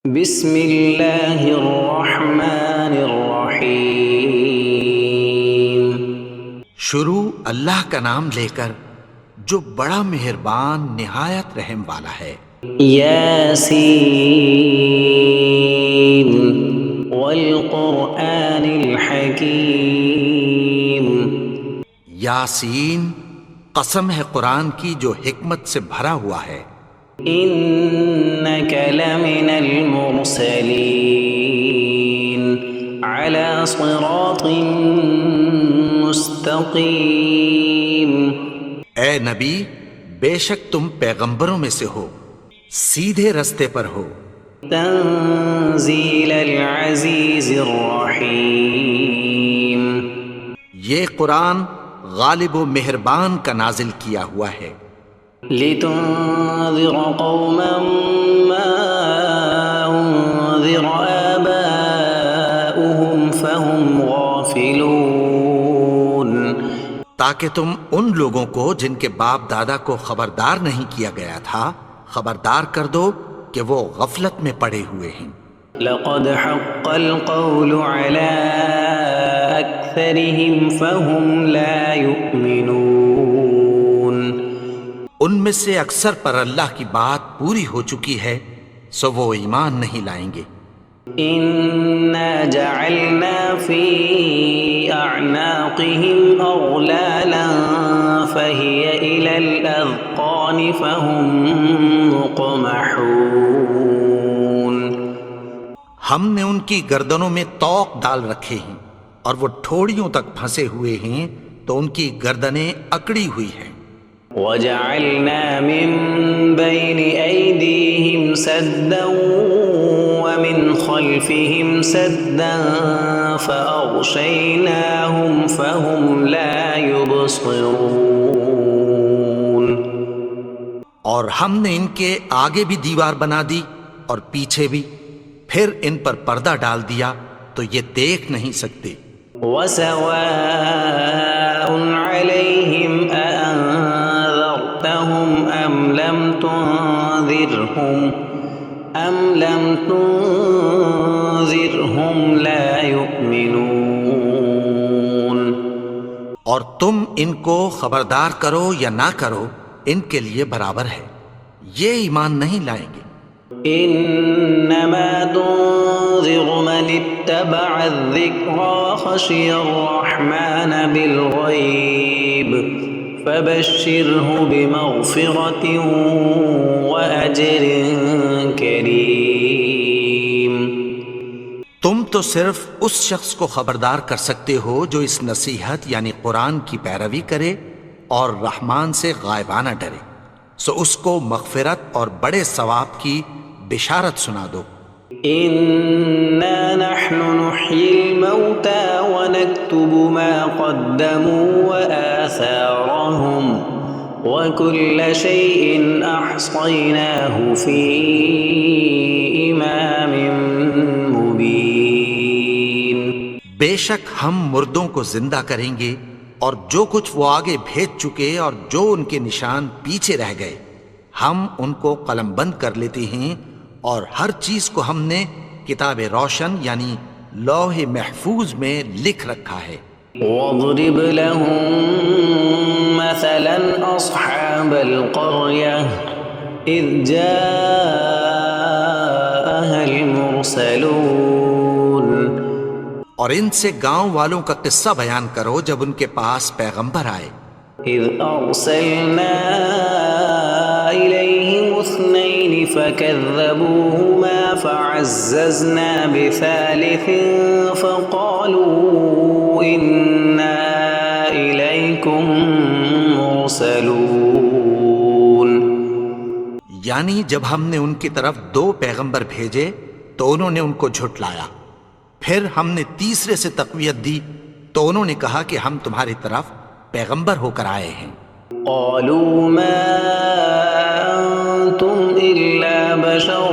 بسم اللہ الرحمن الرحیم۔ شروع اللہ کا نام لے کر جو بڑا مہربان نہایت رحم والا ہے۔ یاسین والقرآن الحکیم۔ یاسین، قسم ہے قرآن کی جو حکمت سے بھرا ہوا ہے۔ انک لمن المرسلین علی صراط مستقیم۔ اے نبی، بے شک تم پیغمبروں میں سے ہو، سیدھے رستے پر ہو۔ تنزیل العزیز الرحیم۔ یہ قرآن غالب و مہربان کا نازل کیا ہوا ہے۔ لتنذر قوما ما انذر آباؤهم فهم غافلون۔ تاکہ تم ان لوگوں کو جن کے باپ دادا کو خبردار نہیں کیا گیا تھا خبردار کر دو کہ وہ غفلت میں پڑے ہوئے ہیں۔ لقد حق القول على أكثرهم فهم لا يؤمنون۔ ان میں سے اکثر پر اللہ کی بات پوری ہو چکی ہے سو وہ ایمان نہیں لائیں گے۔ إنا جعلنا في أعناقهم أغلالا فهي إلى الأذقان فهم مقمحون۔ ہم نے ان کی گردنوں میں طوق ڈال رکھے ہیں اور وہ ٹھوڑیوں تک پھنسے ہوئے ہیں تو ان کی گردنیں اکڑی ہوئی ہیں۔ وجعلنا من بين أيديهم سدا ومن خلفهم سدا فأغشيناهم فهم لا يبصرون۔ اور ہم نے ان کے آگے بھی دیوار بنا دی اور پیچھے بھی، پھر ان پر پردہ ڈال دیا تو یہ دیکھ نہیں سکتے۔ وسواء عليهم أأنذرتهم أم لم تنذرهم لا يؤمنون۔ اور تم ان کو خبردار کرو یا نہ کرو ان کے لیے برابر ہے، یہ ایمان نہیں لائیں گے۔ انما تنذر من اتبع الذکر وخشی الرحمن بالغیب فبشرہ بمغفرۃ واجر کریم۔ تم تو صرف اس شخص کو خبردار کر سکتے ہو جو اس نصیحت یعنی قرآن کی پیروی کرے اور رحمان سے غائبانہ ڈرے، سو اس کو مغفرت اور بڑے ثواب کی بشارت سنا دو۔ انا نحن نحيي الموتى ونكتب ما قدموا وآثارهم وكل شيء احصيناه في امام مبين۔ بے شک ہم مردوں کو زندہ کریں گے اور جو کچھ وہ آگے بھیج چکے اور جو ان کے نشان پیچھے رہ گئے ہم ان کو قلم بند کر لیتے ہیں، اور ہر چیز کو ہم نے کتاب روشن یعنی لوح محفوظ میں لکھ رکھا ہے۔ واضرب لهم مثلا اصحاب القرية اذ جاءها المرسلون۔ اور ان سے گاؤں والوں کا قصہ بیان کرو جب ان کے پاس پیغمبر آئے۔ اذ ارسلنا الیہم اثنین فکذبوہما فعززنا بثالث فقالوا انا الیکم مرسلون۔ یعنی جب ہم نے ان کی طرف 2 پیغمبر بھیجے تو انہوں نے ان کو جھٹلایا، پھر ہم نے تیسرے سے تقویت دی تو انہوں نے کہا کہ ہم تمہاری طرف پیغمبر ہو کر آئے ہیں۔ قالوا ما انتم الا بشر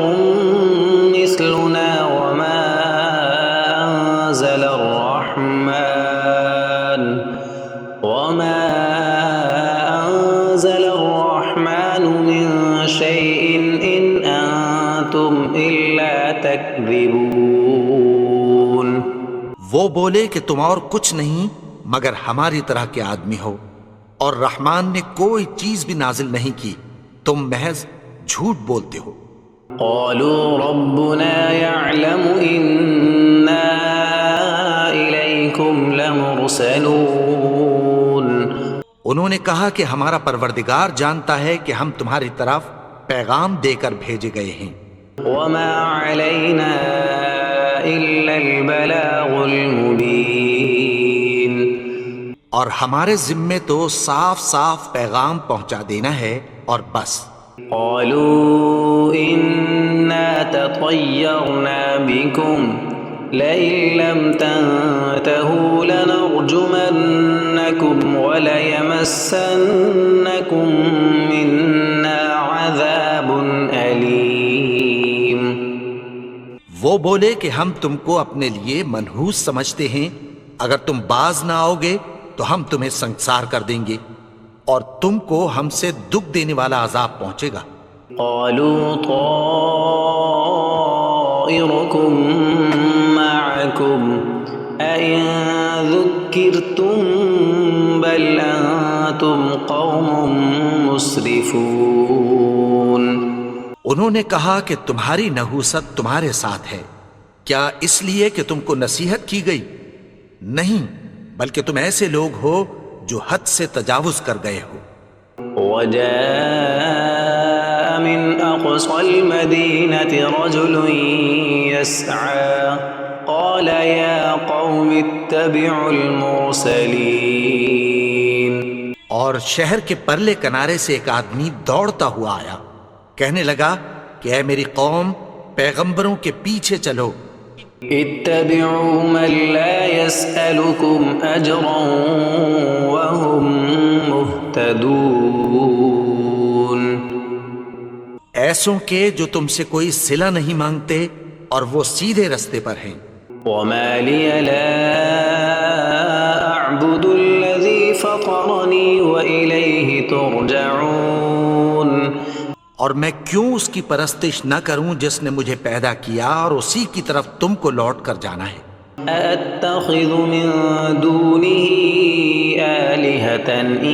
مثلنا وما انزل الرحمن من شيء ان انتم الا تكذبون وہ بولے کہ تم اور کچھ نہیں مگر ہماری طرح کے آدمی ہو، اور رحمان نے کوئی چیز بھی نازل نہیں کی، تم محض جھوٹ بولتے ہو۔ قالوا ربنا يعلم إنا إليكم لمرسلون انہوں نے کہا کہ ہمارا پروردگار جانتا ہے کہ ہم تمہاری طرف پیغام دے کر بھیجے گئے ہیں، وما علينا إلا البلاغ المبين اور ہمارے ذمے تو صاف صاف پیغام پہنچا دینا ہے اور بس۔ قالوا إنا تطيرنا بكم لئن لم تنتهوا لنرجمنكم وليمسنكم منا عذاب أليم وہ بولے کہ ہم تم کو اپنے لیے منحوس سمجھتے ہیں، اگر تم باز نہ آؤ گے تو ہم تمہیں سنگسار کر دیں گے اور تم کو ہم سے دکھ دینے والا عذاب پہنچے گا۔ قالوا طائركم معكم أئن ذكرتم بل أنتم قوم مسرفون انہوں نے کہا کہ تمہاری نحوست تمہارے ساتھ ہے، کیا اس لیے کہ تم کو نصیحت کی گئی؟ نہیں، بلکہ تم ایسے لوگ ہو جو حد سے تجاوز کر گئے ہو۔ وجاء من أقصى المدينة رجل يسعى قال يا قوم اتبعوا المرسلين اور شہر کے پرلے کنارے سے ایک آدمی دوڑتا ہوا آیا، کہنے لگا کہ اے میری قوم، پیغمبروں کے پیچھے چلو۔ اتبعوا من لا يسألكم أجرا وهم مهتدون ایسوں کے جو تم سے کوئی صلہ نہیں مانگتے اور وہ سیدھے رستے پر ہیں۔ وما لي لا أعبد الذي فطرني وإليه ترجعون اور میں کیوں اس کی پرستش نہ کروں جس نے مجھے پیدا کیا اور اسی کی طرف تم کو لوٹ کر جانا ہے۔ أأتخذ من دونه آلهة إن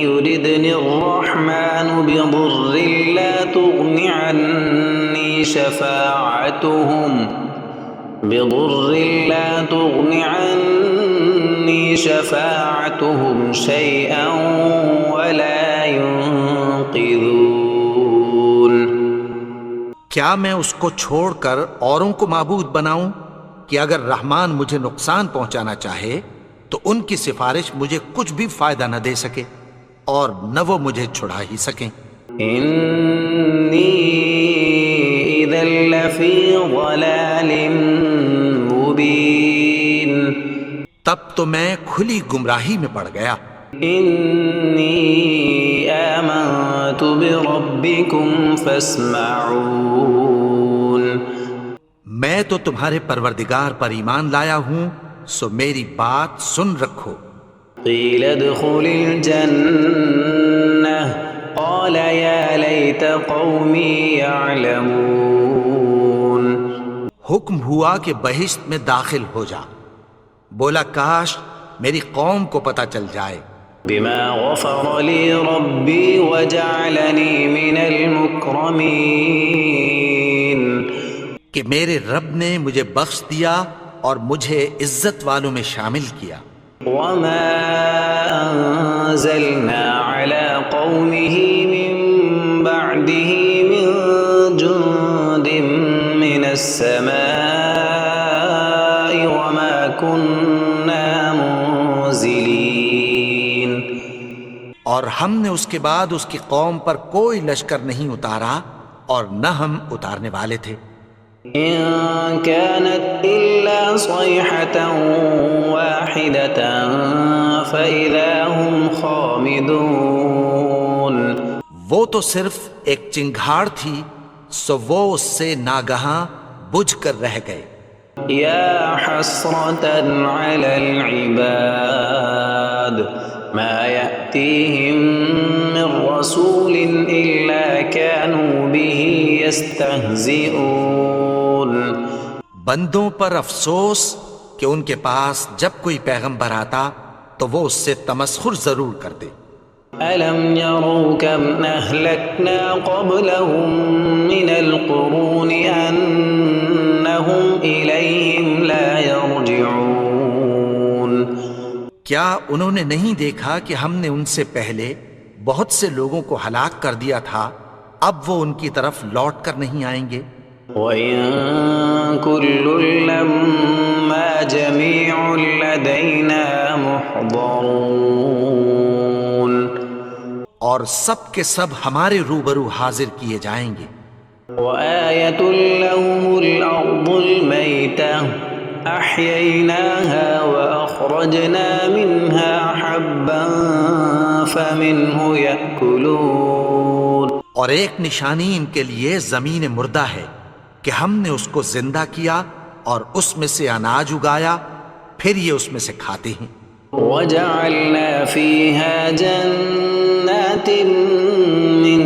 يردني الرحمن بضر لا تغن عني شفاعتهم شيئا ولا ينقذون کیا میں اس کو چھوڑ کر اوروں کو معبود بناؤں کہ اگر رحمان مجھے نقصان پہنچانا چاہے تو ان کی سفارش مجھے کچھ بھی فائدہ نہ دے سکے اور نہ وہ مجھے چھڑا ہی سکیں۔ إني إذا لفي ضلال مبين تب تو میں کھلی گمراہی میں پڑ گیا۔ إني آمنت بربكم فاسمعون میں تو تمہارے پروردگار پر ایمان لایا ہوں، سو میری بات سن رکھو۔ قيل ادخل الجنة قال يا ليت قومي يعلمون حکم ہوا کہ بہشت میں داخل ہو جا، بولا کاش میری قوم کو پتہ چل جائے۔ بما غفر لي ربي وجعلني من المكرمين کہ میرے رب نے مجھے بخش دیا اور مجھے عزت والوں میں شامل کیا۔ وما أنزلنا على قومه من بعده من جند من السماء وما كنا منزلين اور ہم نے اس کے بعد اس کی قوم پر کوئی لشکر نہیں اتارا اور نہ ہم اتارنے والے تھے۔ إن كانت إلا صيحة واحدة فإذا هم خامدون وہ تو صرف ایک چنگھاڑ تھی، سو وہ اس سے ناگہاں بجھ کر رہ گئے۔ يا حسرة على العباد ما يأتيهم من رسول إلا كانوا به يستهزئون بندوں پر افسوس کہ ان کے پاس جب کوئی پیغمبر آتا تو وہ اس سے تمسخر ضرور کرتے۔ ألم يروا كم أهلكنا قبلهم من القرون أنهم إليهم لا يرجعون کیا انہوں نے نہیں دیکھا کہ ہم نے ان سے پہلے بہت سے لوگوں کو ہلاک کر دیا تھا، اب وہ ان کی طرف لوٹ کر نہیں آئیں گے؟ وَإِن كُلٌّ لَّمَّا جَمِيعٌ لَّدَيْنَا مُحْضَرُونَ اور سب کے سب ہمارے روبرو حاضر کیے جائیں گے۔ وَآيَةٌ لَّهُمُ الْأَرْضُ الْمَيْتَةُ أَحْيَيْنَاهَا وَأَخْرَجْنَا مِنْهَا حَبًّا فَمِنْهُ يَأْكُلُونَ اور ایک نشانی ان کے لیے زمین مردہ ہے کہ ہم نے اس کو زندہ کیا اور اس میں سے اناج اگایا، پھر یہ اس میں سے کھاتے ہیں۔ وَجَعَلْنَا فِيهَا جَنَّاتٍ مِّن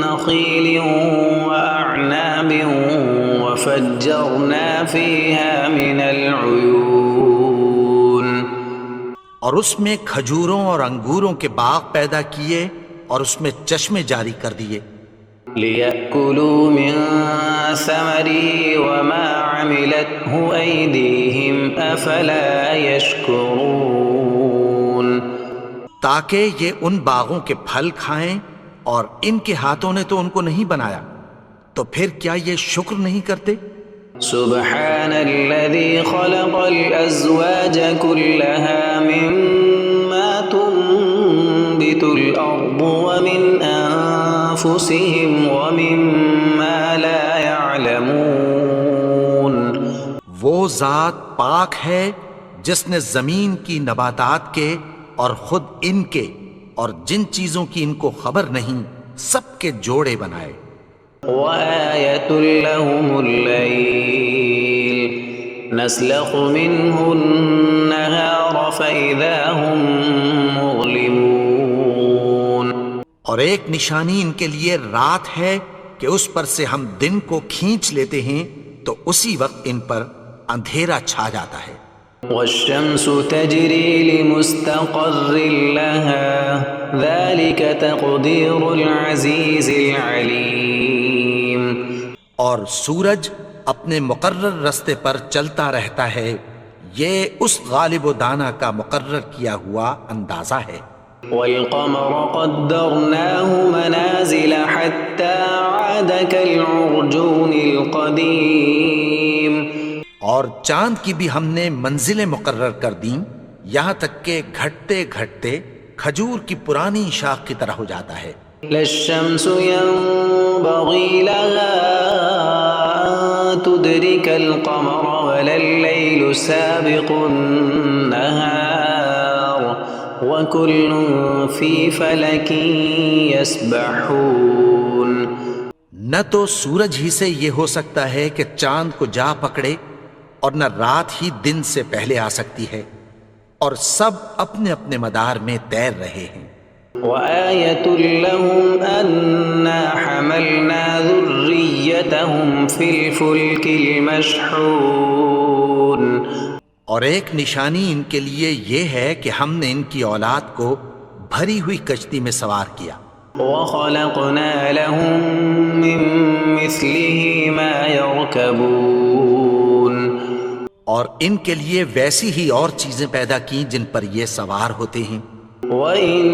نَّخِيلٍ وَأَعْنَابٍ وَفَجَّرْنَا فِيهَا مِنَ الْعُيُونِ اور اس میں کھجوروں اور انگوروں کے باغ پیدا کیے اور اس میں چشمے جاری کر دیے، لِيَأْكُلُوا مِن ثَمَرِهِ وَمَا عَمِلَتْهُ أَيْدِيهِمْ أَفَلَا يَشْكُرُونَ تاکہ یہ ان باغوں کے پھل کھائیں، اور ان کے ہاتھوں نے تو ان کو نہیں بنایا، تو پھر کیا یہ شکر نہیں کرتے؟ سبحان الذي خلق الأزواج كلها مما تنبت الأرض ومن أنفسهم ومما لا يعلمون وہ ذات پاک ہے جس نے زمین کی نباتات کے اور خود ان کے اور جن چیزوں کی ان کو خبر نہیں سب کے جوڑے بنائے۔ وآية لهم الليل نسلخ منه النهار فإذا هم مظلمون اور ایک نشانی ان کے لیے رات ہے کہ اس پر سے ہم دن کو کھینچ لیتے ہیں تو اسی وقت ان پر اندھیرا چھا جاتا ہے۔ والشمس تجري لمستقر لها ذلك تقدير العزيز العليم اور سورج اپنے مقرر رستے پر چلتا رہتا ہے، یہ اس غالب و دانا کا مقرر کیا ہوا اندازہ ہے۔ والقمر قدرناه منازل حتى عاد كالعرجون القديم اور چاند کی بھی ہم نے منزلیں مقرر کر دیں، یہاں تک کہ گھٹتے گھٹتے کھجور کی پرانی شاخ کی طرح ہو جاتا ہے۔ لا الشمس ينبغي لها أن تدرك القمر ولا الليل سابق النهار وكل في فلك يسبحون نہ تو سورج ہی سے یہ ہو سکتا ہے کہ چاند کو جا پکڑے، اور نہ رات ہی دن سے پہلے آ سکتی ہے، اور سب اپنے اپنے مدار میں تیر رہے ہیں۔ وآية لهم أنا حملنا ذريتهم في الفلك المشحون اور ایک نشانی ان کے لیے یہ ہے کہ ہم نے ان کی اولاد کو بھری ہوئی کشتی میں سوار کیا۔ وخلقنا لهم من مثله ما يركبون اور ان کے لیے ویسی ہی اور چیزیں پیدا کی جن پر یہ سوار ہوتے ہیں۔ وَإِن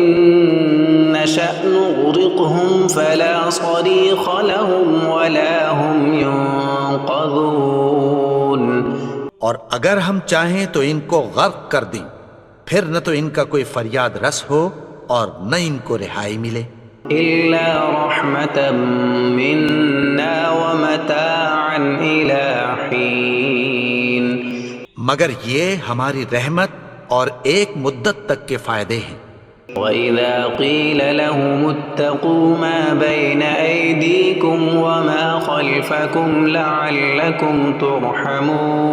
نَّشَأْ نُغْرِقْهُمْ فَلَا صَرِيخَ لَهُمْ وَلَا هُمْ يُنقَذُونَ اور اگر ہم چاہیں تو ان کو غرق کر دیں، پھر نہ تو ان کا کوئی فریاد رس ہو اور نہ ان کو رہائی ملے۔ إِلَّا رَحْمَةً مِّنَّا وَمَتَاعًا إِلَىٰ حِينٍ مگر یہ ہماری رحمت اور ایک مدت تک کے فائدے ہیں۔ وَإِذَا قِيلَ لَهُمُ اتَّقُوا مَا بَيْنَ أَيْدِيكُمْ وَمَا خَلْفَكُمْ لَعَلَّكُمْ تُرْحَمُونَ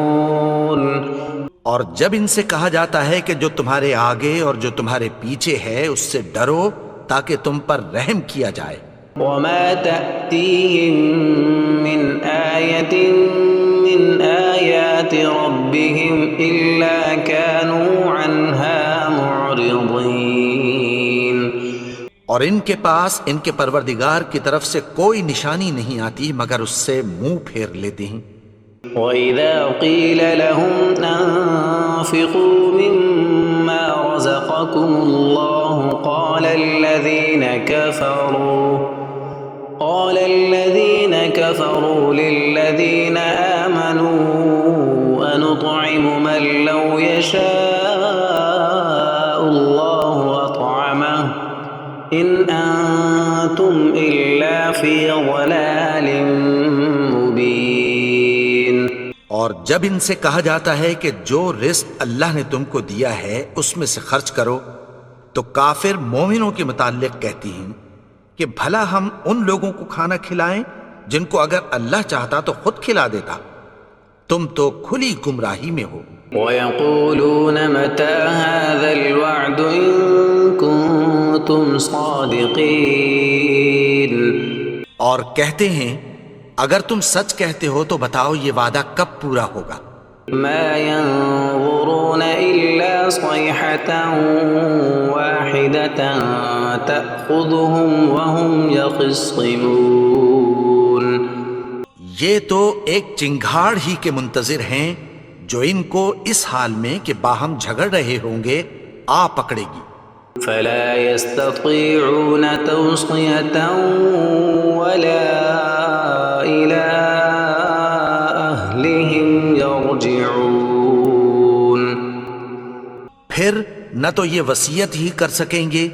اور جب ان سے کہا جاتا ہے کہ جو تمہارے آگے اور جو تمہارے پیچھے ہے اس سے ڈرو تاکہ تم پر رحم کیا جائے۔ وما تأتيهم من آية من آيات ربهم إلا كانوا عنها معرضين۔ اور ان کے پاس ان کے پروردگار کی طرف سے کوئی نشانی نہیں آتی مگر اس سے منہ پھیر لیتے ہیں۔ وَإِذَا قِيلَ لَهُمْ أَنفِقُوا مِمَّا رَزَقَكُمُ اللَّهُ قَالَ الَّذِينَ كَفَرُوا لِلَّذِينَ آمَنُوا أَنُطْعِمُ مَن لَّوْ يَشَاءُ اللَّهُ أَطْعَمَهُ إِنْ أَنتُمْ إِلَّا فِي ضَلَالٍ مُّبِينٍ۔ اور جب ان سے کہا جاتا ہے کہ جو رزق اللہ نے تم کو دیا ہے اس میں سے خرچ کرو، تو کافر مومنوں کے متعلق کہتی ہیں کہ بھلا ہم ان لوگوں کو کھانا کھلائیں جن کو اگر اللہ چاہتا تو خود کھلا دیتا، تم تو کھلی گمراہی میں ہو۔ وَيَقُولُونَ مَتَى هَذَا الْوَعْدُ إِن كُنتُمْ صَادِقِينَ۔ اور کہتے ہیں اگر تم سچ کہتے ہو تو بتاؤ یہ وعدہ کب پورا ہوگا؟ مَا يَنظُرُونَ إِلَّا صَيْحَةً وَاحِدَةً تَأْخُذُهُمْ وَهُمْ يَخِصِّمُونَ۔ یہ تو ایک چنگھاڑ ہی کے منتظر ہیں جو ان کو اس حال میں کہ باہم جھگڑ رہے ہوں گے آ پکڑے گی۔ فَلَا يَسْتَطِيعُونَ تَوْصِيَةً وَلَا إِلَىٰ أَهْلِهِمْ يَرْجِعُونَ۔ پھر نہ تو یہ وصیت ہی کر سکیں گے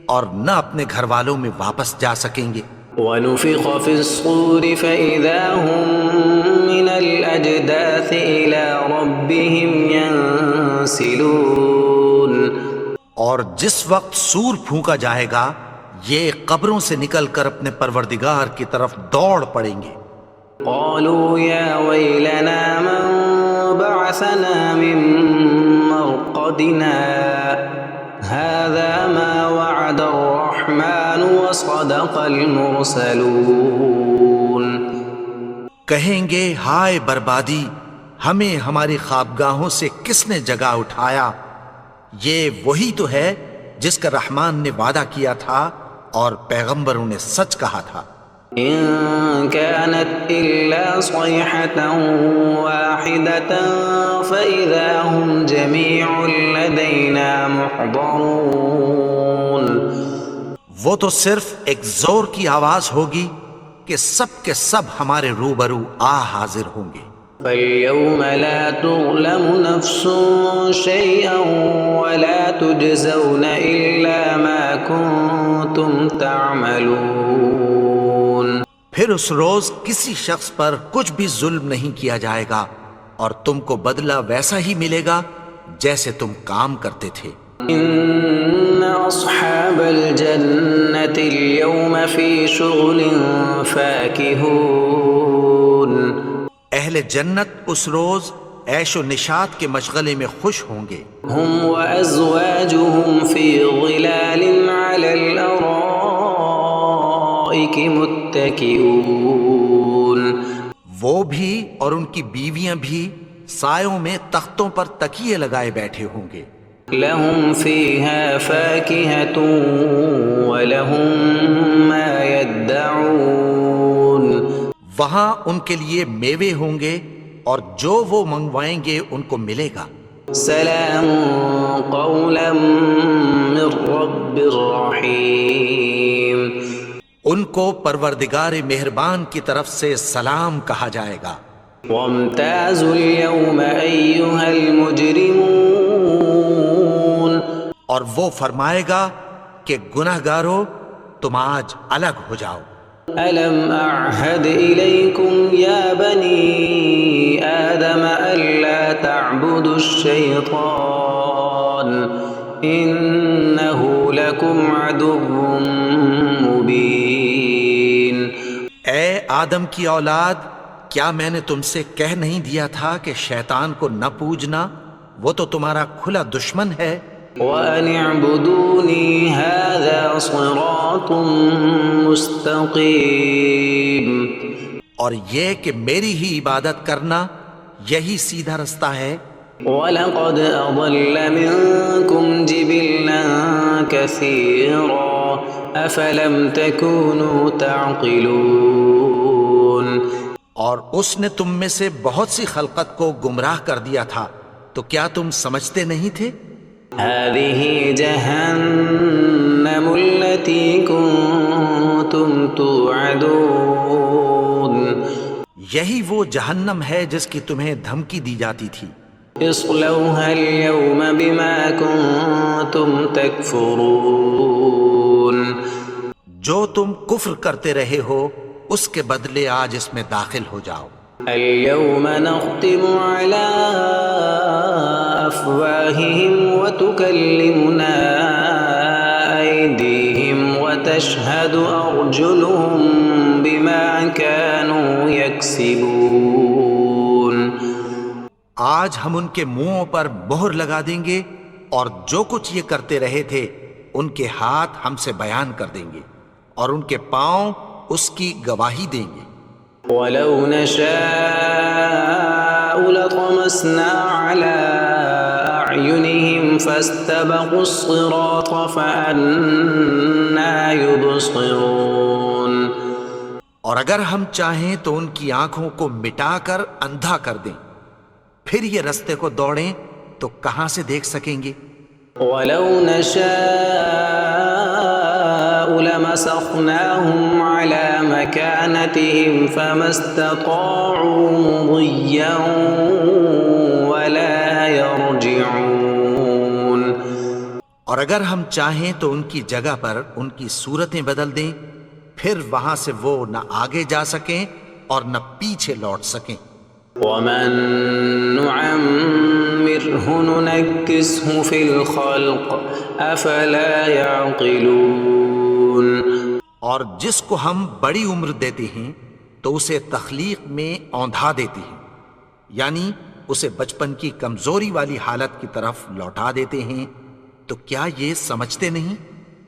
اور نہ اپنے گھر والوں میں واپس جا سکیں گے۔ وَنُفِخَ فِي الصُّورِ فَإِذَا هُم مِّنَ الْأَجْدَاثِ إِلَىٰ رَبِّهِمْ يَنسِلُونَ۔ اور جس وقت سور پھونکا جائے گا یہ قبروں سے نکل کر اپنے پروردگار کی طرف دوڑ پڑیں گے۔ قالوا يا ويلنا من بعثنا من مرقدنا هذا ما وعد الرحمن وصدق المرسلون۔ کہیں گے ہائے بربادی، ہمیں ہماری خوابگاہوں سے کس نے جگا اٹھایا؟ یہ وہی تو ہے جس کا رحمان نے وعدہ کیا تھا اور پیغمبروں نے سچ کہا تھا۔ إن كانت إلا صيحة واحدة فإذا هم جميع لدينا محضرون۔ وہ تو صرف ایک زور کی آواز ہوگی کہ سب کے سب ہمارے روبرو حاضر ہوں گے۔ فَالْيَوْمَ لَا تُظْلَمُ نَفْسٌ شَيْئًا وَلَا تُجْزَوْنَ إِلَّا مَا كُنتُمْ تَعْمَلُونَ۔ پھر اس روز کسی شخص پر کچھ بھی ظلم نہیں کیا جائے گا اور تم کو بدلہ ویسا ہی ملے گا جیسے تم کام کرتے تھے۔ إِنَّ أَصْحَابَ الْجَنَّةِ الْيَوْمَ فِي شُغُلٍ فَاكِهُونَ۔ اہل جنت اس روز عیش و نشاط کے مشغلے میں خوش ہوں گے۔ هُمْ وَأَزْوَاجُهُمْ فِي ظِلَالٍ عَلَى الْأَرَائِكِ مُتَّكِئُونَ۔ وہ بھی اور ان کی بیویاں بھی سایوں میں تختوں پر تکیے لگائے بیٹھے ہوں گے۔ لَهُمْ فِيهَا فَاكِهَةٌ وَلَهُمْ مَا يَدَّعُونَ۔ وہاں ان کے لیے میوے ہوں گے اور جو وہ منگوائیں گے ان کو ملے گا۔ سلام قولا من رب رحیم۔ ان کو پروردگار مہربان کی طرف سے سلام کہا جائے گا۔ وامتازوا اليوم ایھا المجرمون۔ اور وہ فرمائے گا کہ گنہگارو تم آج الگ ہو جاؤ۔ ألم أعهد إليكم يا بني آدم ألا تعبدوا الشيطان إنه لكم عدو مبين۔ اے آدم کی اولاد، کیا میں نے تم سے کہہ نہیں دیا تھا کہ شیطان کو نہ پوجنا؟ وہ تو تمہارا کھلا دشمن ہے. وَأَنِ اعْبُدُونِي هَذَا صِرَاطٌ مُسْتَقِيمٌ. اور یہ کہ میری ہی عبادت کرنا یہی سیدھا رستہ ہے. وَلَقَدْ أَضَلَّ مِنكُمْ جِبِلًّا كَثِيرًا أَفَلَمْ تَكُونُوا تَعْقِلُونَ. اور اس نے تم میں سے بہت سی خلقت کو گمراہ کر دیا تھا، تو کیا تم سمجھتے نہیں تھے؟ هَذِهِ جَهَنَّمُ الَّتِي كُنتُمْ تُوعَدُونَ. یہی وہ جہنم ہے جس کی تمہیں دھمکی دی جاتی تھی. اصلوها اليوم بما كنتم تكفرون. جو تم کفر کرتے رہے ہو اس کے بدلے آج اس میں داخل ہو جاؤ. اليوم نختم على أفواههم وتكلمنا أيديهم وتشهد أرجلهم بما كانوا يكسبون. آج ہم ان کے منہوں پر مہر لگا دیں گے اور جو کچھ یہ کرتے رہے تھے ان کے ہاتھ ہم سے بیان کر دیں گے اور ان کے پاؤں اس کی گواہی دیں گے. وَلَوْ نَشَاءُ لَطَمَسْنَا عَلَىٰ أَعْيُنِهِمْ فَاسْتَبَقُوا الصِّرَاطَ فَأَنَّىٰ يُبْصِرُونَ. اور اگر ہم چاہیں تو ان کی آنکھوں کو مٹا کر اندھا کر دیں، پھر یہ رستے کو دوڑیں تو کہاں سے دیکھ سکیں گے؟ وَلَوْ نَشَاءُ لَمَسَخْنَاهُمْ عَلَىٰ مَكَانَتِهِمْ فَمَا اسْتَطَاعُوا مُضِيًّا وَلَا يَرْجِعُونَ. اور اگر ہم چاہیں تو ان کی جگہ پر ان کی صورتیں بدل دیں، پھر وہاں سے وہ نہ آگے جا سکیں اور نہ پیچھے لوٹ سکیں. وَمَن نُعَمِّرْهُ نُنَكِّسْهُ فِي الْخَلْقِ أَفَلَا يَعْقِلُونَ. اور جس کو ہم بڑی عمر دیتے ہیں تو اسے تخلیق میں اوندھا دیتے ہیں، یعنی اسے بچپن کی کمزوری والی حالت کی طرف لوٹا دیتے ہیں. تو کیا یہ سمجھتے نہیں؟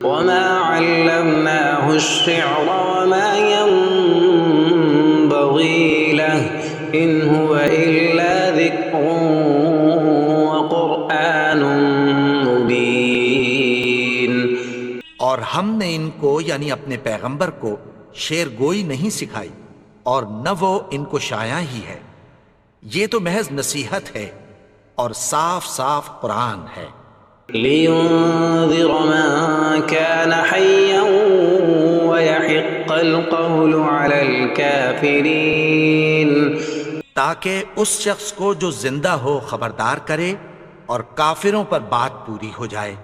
وَمَا عَلَّمْنَاهُ الشِّعْرَ وَمَا يَنبَغِي لَهُ إِنْ هُوَ إِلَّا ذِكْرٌ وَقُرْآنٌ مُبِينٌ. اور ہم نے ان کو یعنی اپنے پیغمبر کو شعر گوئی نہیں سکھائی اور نہ وہ ان کو شایع ہی ہے. یہ تو محض نصیحت ہے اور صاف صاف قرآن ہے. لِيُنذِرَ مَن كَانَ حَيًّا وَيَحِقَّ الْقَوْلُ عَلَى الْكَافِرِينَ. تاکہ اس شخص کو جو زندہ ہو خبردار کرے اور کافروں پر بات پوری ہو جائے.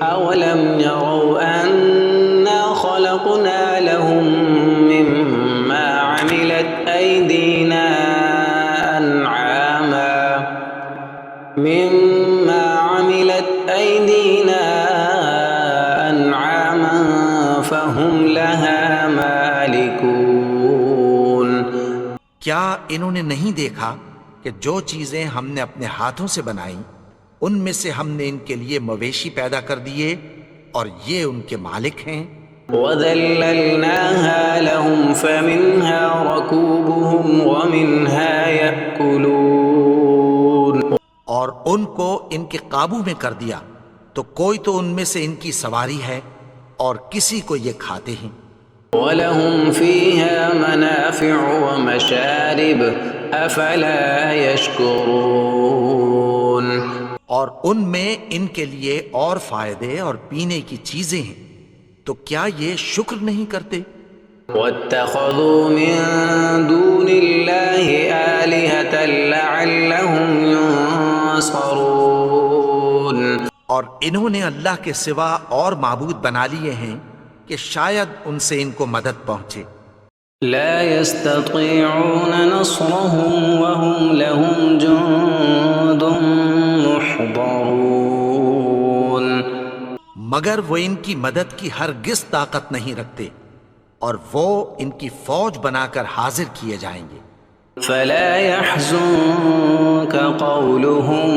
أَوَلَمْ يَرَوْا أَنَّا خَلَقْنَا لَهُم مِّمَّا عَمِلَتْ أَيْدِينَا أَنْعَامًا فَهُمْ لَهَا مَالِكُونَ. کیا انہوں نے نہیں دیکھا کہ جو چیزیں ہم نے اپنے ہاتھوں سے بنائیں ان میں سے ہم نے ان کے لیے مویشی پیدا کر دیے اور یہ ان کے مالک ہیں. وَذَلَّلْنَاهَا لَهُمْ فَمِنْهَا رَكُوبُهُمْ وَمِنْهَا يَأْكُلُونَ. اور ان کو ان کے قابو میں کر دیا تو کوئی تو ان میں سے ان کی سواری ہے اور کسی کو یہ کھاتے ہیں. وَلَهُمْ فِيهَا مَنَافِعُ وَمَشَارِبُ أَفَلَا يَشْكُرُونَ. اور ان میں ان کے لیے اور فائدے اور پینے کی چیزیں ہیں، تو کیا یہ شکر نہیں کرتے؟ وَاتَّخَذُوا مِن دُونِ اللَّهِ آلِهَةً لَعَلَّهُمْ يُنصَرُونَ. اور انہوں نے اللہ کے سوا اور معبود بنا لیے ہیں کہ شاید ان سے ان کو مدد پہنچے. لا يستطيعون نصرهم وهم لهم جند محضرون. مگر وہ ان کی مدد کی ہرگز طاقت نہیں رکھتے اور وہ ان کی فوج بنا کر حاضر کیے جائیں گے. فلا يحزنك قولهم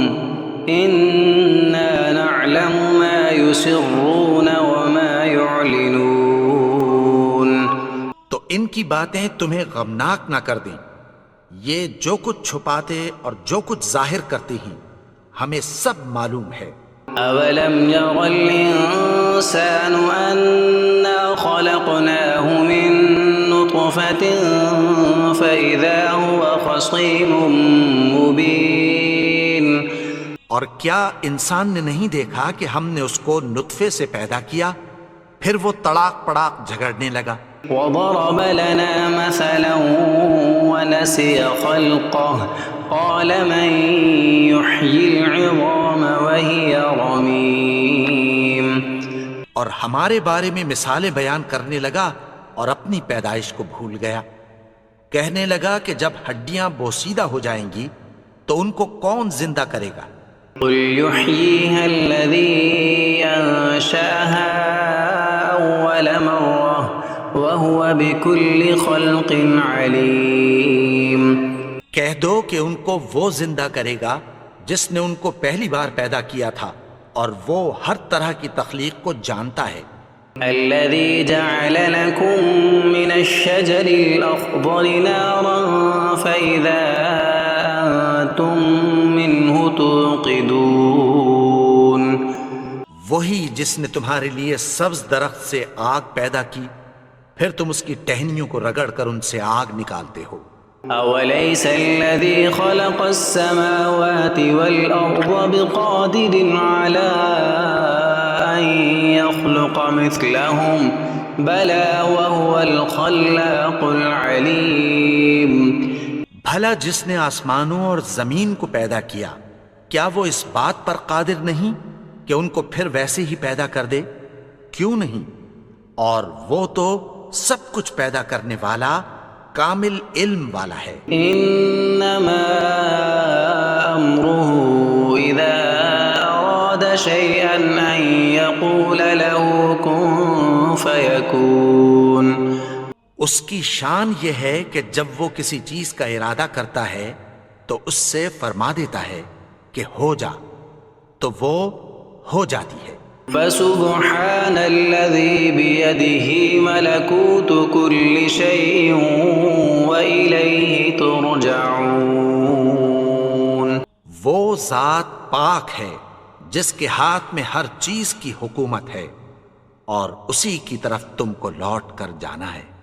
إنا نعلم ما يسرون وما يعلنون. تو ان کی باتیں تمہیں غمناک نہ کر دیں، یہ جو کچھ چھپاتے اور جو کچھ ظاہر کرتے ہیں ہمیں سب معلوم ہے۔ أولم ير الإنسان أنا خلقناه من نطفة فإذا هو خصيم مبين. اور کیا انسان نے نہیں دیکھا کہ ہم نے اس کو نطفے سے پیدا کیا پھر وہ تڑاک پڑاک جھگڑنے لگا۔ وضرب لنا مثلا ونسي خلقه قال من يحيي العظام وهي رميم. اور ہمارے بارے میں مثالیں بیان کرنے لگا اور اپنی پیدائش کو بھول گیا، کہنے لگا کہ جب ہڈیاں بوسیدہ ہو جائیں گی تو ان کو کون زندہ کرے گا؟ قل يحييها الذي أنشأها أول مرة وهو بكل خلق عليم. کہہ دو کہ ان کو وہ زندہ کرے گا جس نے ان کو پہلی بار پیدا کیا تھا اور وہ ہر طرح کی تخلیق کو جانتا ہے۔ الذي جعل لكم من الشجر الأخضر نارا فإذا أنتم منه توقدون. وہی جس نے تمہارے لیے سبز درخت سے آگ پیدا کی پھر تم اس کی ٹہنیوں کو رگڑ کر ان سے آگ نکالتے ہو۔ أوليس الذي خلق السماوات والأرض بقادر على أن يخلق مثلهم بلى وهو الخلاق العليم. بھلا جس نے آسمانوں اور زمین کو پیدا کیا کیا وہ اس بات پر قادر نہیں کہ ان کو پھر ویسے ہی پیدا کر دے؟ کیوں نہیں؟ اور وہ تو سب کچھ پیدا کرنے والا کامل علم والا ہے۔ انما امره اذا اراد شيئا ان يقول له كن فيكون. اس کی شان یہ ہے کہ جب وہ کسی چیز کا ارادہ کرتا ہے تو اس سے فرما دیتا ہے کہ ہو جا، تو وہ ہو جاتی ہے۔ فسبحان الذي بيده ملكوت كل شيء وإليه ترجعون. وہ ذات پاک ہے جس کے ہاتھ میں ہر چیز کی حکومت ہے اور اسی کی طرف تم کو لوٹ کر جانا ہے۔